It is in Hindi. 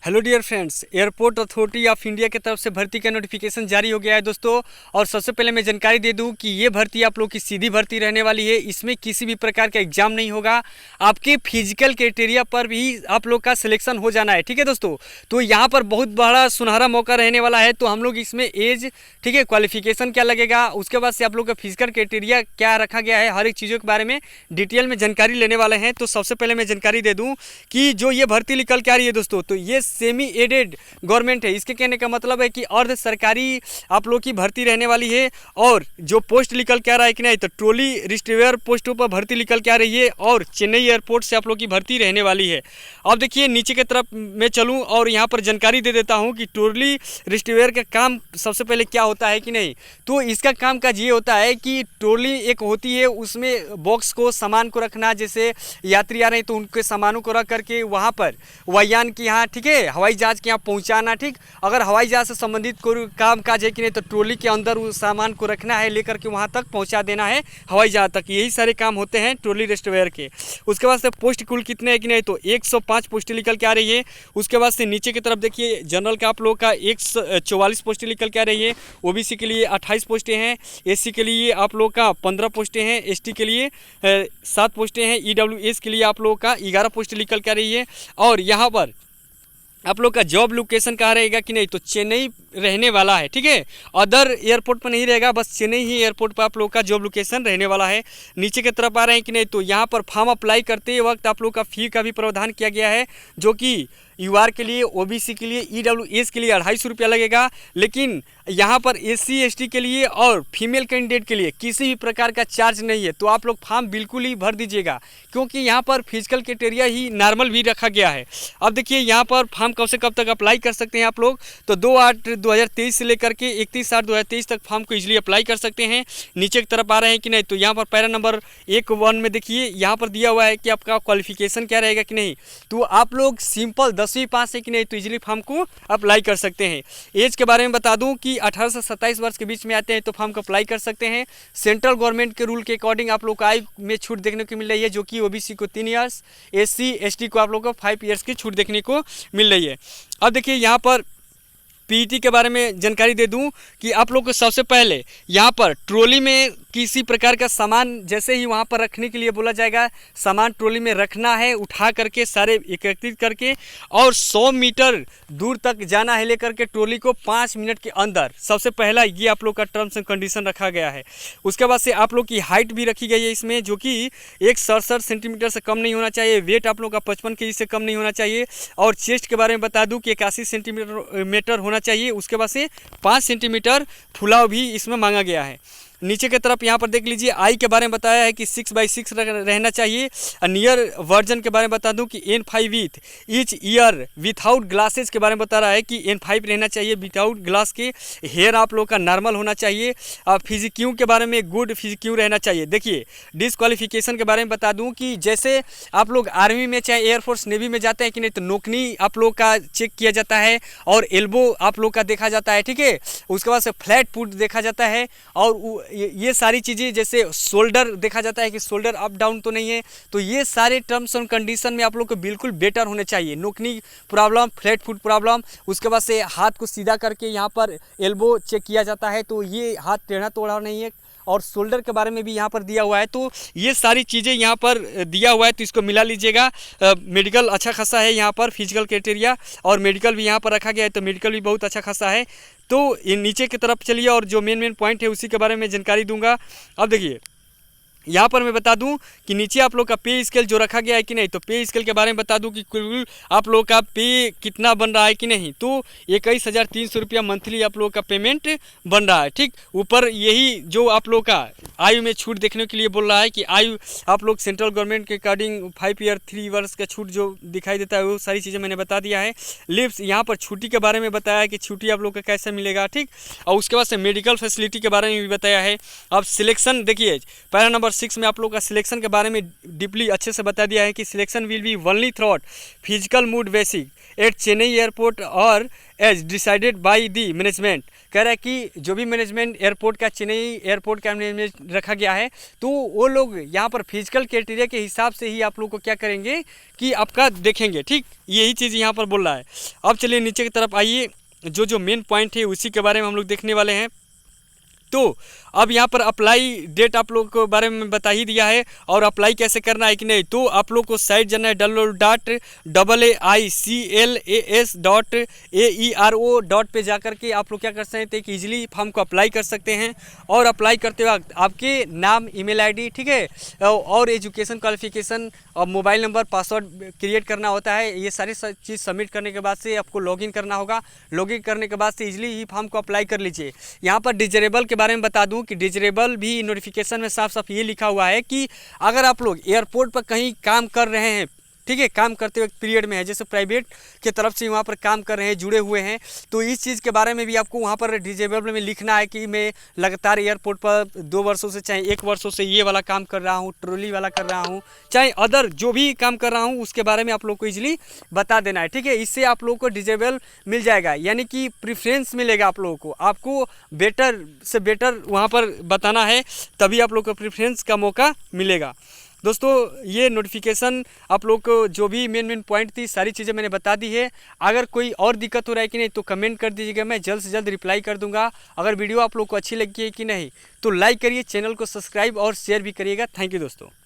Hello dear friends, airport authority of India की तरफ से भर्ती का नोटिफिकेशन जारी हो गया है दोस्तों। और सबसे पहले मैं जानकारी दे दूं कि ये भर्ती आप लोग की सीधी भर्ती रहने वाली है। इसमें किसी भी प्रकार का एग्जाम नहीं होगा, आपके फिजिकल क्राइटेरिया पर भी आप लोग का सिलेक्शन हो जाना है। ठीक है दोस्तों, तो यहाँ पर बहुत बड़ा सुनहरा मौका रहने वाला है। तो हम लोग इसमें एज, ठीक है, क्वालिफिकेशन क्या लगेगा, उसके बाद से आप लोग का फिजिकल क्राइटेरिया क्या रखा गया है, हर एक चीज़ों के बारे में डिटेल में जानकारी लेने वाले हैं। तो सबसे पहले मैं जानकारी दे दूँ कि जो ये भर्ती निकल के आ रही है दोस्तों, तो ये सेमी एडेड गवर्नमेंट है। इसके कहने का मतलब है कि अर्ध सरकारी आप लोग की भर्ती रहने वाली है। और जो पोस्ट निकल के आ रहा है कि नहीं, तो ट्रॉली रिस्ट्रीवर पोस्टों पर भर्ती निकल के आ रही है और चेन्नई एयरपोर्ट से आप लोग की भर्ती रहने वाली है। अब देखिए नीचे की तरफ मैं चलूँ और यहाँ पर जानकारी दे देता हूँ कि ट्रॉली रिस्ट्रीवर का काम सबसे पहले क्या होता है कि नहीं। तो इसका काम काज ये होता है कि ट्रॉली एक होती है, उसमें बॉक्स को सामान को रखना, जैसे यात्री आ रहे हैं तो उनके सामानों को रख करके वहाँ पर वायुयान की यहाँ, ठीक है, हवाई जहाज़ के यहाँ पहुँचाना। ठीक, अगर हवाई जहाज़ से संबंधित कोई काम काज है कि नहीं, तो ट्रॉली के अंदर उस सामान को रखना है, लेकर के वहाँ तक पहुँचा देना है हवाई जहाज़ तक। यही सारे काम होते हैं ट्रॉली रिस्ट्रीवर के। उसके बाद से पोस्ट कुल कितने हैं कि नहीं, तो 105 पोस्ट निकल के आ रही है। उसके बाद से नीचे की तरफ देखिए, जनरल का आप लोग का 144 पोस्ट निकल के आ रही है। ओबीसी के लिए 28 पोस्टें हैं, एससी के लिए आप लोग का 15 पोस्टें हैं, एसटी के लिए 7 पोस्टें हैं, ईडब्ल्यूएस के लिए आप लोग का 11 पोस्ट निकल के आ रही है। और यहाँ पर आप लोग का जॉब लोकेशन कहाँ रहेगा कि नहीं, तो चेन्नई रहने वाला है। ठीक है, अदर एयरपोर्ट पर नहीं रहेगा, बस चेन्नई ही एयरपोर्ट पर आप लोग का जॉब लोकेशन रहने वाला है। नीचे की तरफ आ रहे हैं कि नहीं, तो यहाँ पर फॉर्म अप्लाई करते वक्त आप लोग का फ़ी का भी प्रावधान किया गया है, जो कि यूआर के लिए, ओबीसी के लिए, ईडब्ल्यूएस के लिए 250 रुपया लगेगा। लेकिन यहाँ पर एससी एसटी के लिए और फीमेल कैंडिडेट के लिए किसी भी प्रकार का चार्ज नहीं है। तो आप लोग फॉर्म बिल्कुल ही भर दीजिएगा, क्योंकि यहाँ पर फिजिकल क्राइटेरिया ही नॉर्मल भी रखा गया है। अब देखिए यहाँ पर फॉर्म कब से कब तक अप्लाई कर सकते हैं आप लोग, तो 2/8/2023 से लेकर के 31/8/2023 तक फॉर्म को इजीली अप्लाई कर सकते हैं। नीचे की तरफ आ रहे हैं कि नहीं, तो यहाँ पर पैरा नंबर 1(1) में देखिए यहाँ पर दिया हुआ है कि आपका क्वालिफिकेशन क्या रहेगा कि नहीं। तो आप लोग सिंपल 10वीं पास है कि नहीं, तो इजीली फॉर्म को अप्लाई कर सकते हैं। एज के बारे में बता दूं कि 18 से 27 वर्ष के बीच में आते हैं तो फॉर्म को अप्लाई कर सकते हैं। सेंट्रल गवर्नमेंट के रूल के अकॉर्डिंग आप लोग को आयु में छूट देखने को मिल रही है, जो कि ओबीसी को 3 ईयर्स, एससी एसटी को आप लोग को 5 ईयर्स की छूट देखने को मिल रही है। अब देखिए यहाँ पर पीईटी के बारे में जानकारी दे दूं कि आप लोग को सबसे पहले यहाँ पर ट्रॉली में किसी प्रकार का सामान जैसे ही वहाँ पर रखने के लिए बोला जाएगा, सामान ट्रॉली में रखना है, उठा करके सारे एकत्रित करके, और 100 मीटर दूर तक जाना है लेकर के ट्रॉली को 5 मिनट के अंदर। सबसे पहला ये आप लोग का टर्म्स एंड कंडीशन रखा गया है। उसके बाद से आप लोग की हाइट भी रखी गई है इसमें, जो कि 167 सेंटीमीटर से कम नहीं होना चाहिए। वेट आप लोग का 55 केजी से कम नहीं होना चाहिए। और चेस्ट के बारे में बता दूँ कि 81 सेंटीमीटर होना चाहिए। उसके बाद से 5 सेंटीमीटर फुलाव भी इसमें मांगा गया है। नीचे की तरफ यहाँ पर देख लीजिए, आई के बारे में बताया है कि 6/6 रहना चाहिए। नियर वर्जन के बारे में बता दूं कि N5 with each year without glasses के बारे में बता रहा है कि N5 रहना चाहिए विथआउट ग्लास के। हेयर आप लोग का नॉर्मल होना चाहिए। फिजिक्यू के बारे में गुड फिजिक्यू रहना चाहिए। देखिए डिस्क्वालिफिकेशन के बारे में बता दूँ कि जैसे आप लोग आर्मी में चाहे एयरफोर्स नेवी में जाते हैं कि नहीं, तो नोकनी आप लोग का चेक किया जाता है और एल्बो आप लोग का देखा जाता है। ठीक है, उसके बाद से फ्लैट फुट देखा जाता है, और ये सारी चीज़ें जैसे शोल्डर देखा जाता है कि शोल्डर अप डाउन तो नहीं है। तो ये सारे टर्म्स एंड कंडीशन में आप लोग को बिल्कुल बेटर होने चाहिए। नोकनी प्रॉब्लम, फ्लैट फुट प्रॉब्लम, उसके बाद से हाथ को सीधा करके यहाँ पर एल्बो चेक किया जाता है, तो ये हाथ टेढ़ा तोड़ा नहीं है। और शोल्डर के बारे में भी यहाँ पर दिया हुआ है। तो ये सारी चीज़ें यहाँ पर दिया हुआ है, तो इसको मिला लीजिएगा। मेडिकल अच्छा खासा है यहाँ पर, फिजिकल क्राइटेरिया और मेडिकल भी यहाँ पर रखा गया है, तो मेडिकल भी बहुत अच्छा खासा है। तो ये नीचे की तरफ चलिए और जो मेन पॉइंट है उसी के बारे में जानकारी दूंगा। अब देखिए यहाँ पर मैं बता दूं कि नीचे आप लोग का पे स्केल जो रखा गया है कि नहीं, तो पे स्केल के बारे में बता दूं कि कुल आप लोग का पे कितना बन रहा है कि नहीं। तो 21,300 रुपया मंथली आप लोग का पेमेंट बन रहा है। ठीक, ऊपर यही जो आप लोग का आयु में छूट देखने के लिए बोल रहा है कि आयु आप लोग सेंट्रल गवर्नमेंट के अकॉर्डिंग 5 ईयर 3 वर्ष का छूट जो दिखाई देता है, वो सारी चीज़ें मैंने बता दिया है। लिव्स यहाँ पर छुट्टी के बारे में बताया है कि छुट्टी आप लोग का कैसे मिलेगा। ठीक, और उसके बाद से मेडिकल फैसिलिटी के बारे में भी बताया है। अब सिलेक्शन देखिए, पैरा नंबर 6 में आप लोग का सिलेक्शन के बारे में डीपली अच्छे से बता दिया है कि selection will be only through physical mode basis at Chennai airport और as decided by the management. कह रहा है कि जो भी मैनेजमेंट एयरपोर्ट का, चेन्नई एयरपोर्ट का मैनेजमेंट रखा गया है, तो वो लोग यहाँ पर फिजिकल क्राइटेरिया के हिसाब से ही आप लोग को क्या करेंगे कि आपका देखेंगे। ठीक, यही चीज़ यहाँ पर बोल रहा है। अब चलिए नीचे की तरफ आइए, जो मेन पॉइंट है उसी के बारे में हम लोग देखने वाले हैं। तो अब यहाँ पर अप्लाई डेट आप लोग को बारे में बता ही दिया है, और अप्लाई कैसे करना है कि नहीं, तो आप लोग को साइट जाना है www.aiclas.aero पे जाकर के आप लोग क्या कर सकते हैं कि ईजिली फॉर्म को अप्लाई कर सकते हैं। और अप्लाई करते वक्त आपके नाम, ईमेल आईडी, ठीक है, और एजुकेशन क्वालिफिकेशन और मोबाइल नंबर, पासवर्ड क्रिएट करना होता है। ये सारी चीज़ सबमिट करने के बाद से आपको लॉगिन करना होगा। लॉगिन करने के बाद से ईजिली ही फॉर्म को अप्लाई कर लीजिए। यहाँ पर डिजरेबल के बारे में बता दूं कि डिजरेबल भी नोटिफिकेशन में साफ साफ ये लिखा हुआ है कि अगर आप लोग एयरपोर्ट पर कहीं काम कर रहे हैं, ठीक है, काम करते वक्त पीरियड में है, जैसे प्राइवेट के तरफ से वहाँ पर काम कर रहे हैं, जुड़े हुए हैं, तो इस चीज़ के बारे में भी आपको वहाँ पर डिजेबल में लिखना है कि मैं लगातार एयरपोर्ट पर 2 वर्षों से, चाहे 1 वर्षों से ये वाला काम कर रहा हूँ, ट्रॉली वाला कर रहा हूँ, चाहे अदर जो भी काम कर रहा हूँ, उसके बारे में आप लोग को ईजिली बता देना है। ठीक है, इससे आप लोग को डिजेबल मिल जाएगा, यानी कि प्रेफरेंस मिलेगा आप लोगों को। आपको बेटर से बेटर वहाँ पर बताना है, तभी आप लोग को प्रेफरेंस का मौका मिलेगा। दोस्तों, ये नोटिफिकेशन आप लोग को जो भी मेन पॉइंट थी, सारी चीज़ें मैंने बता दी है। अगर कोई और दिक्कत हो रहा है कि नहीं तो कमेंट कर दीजिएगा, मैं जल्द से जल्द रिप्लाई कर दूंगा। अगर वीडियो आप लोग को अच्छी लगी है कि नहीं तो लाइक करिए, चैनल को सब्सक्राइब और शेयर भी करिएगा। थैंक यू दोस्तों।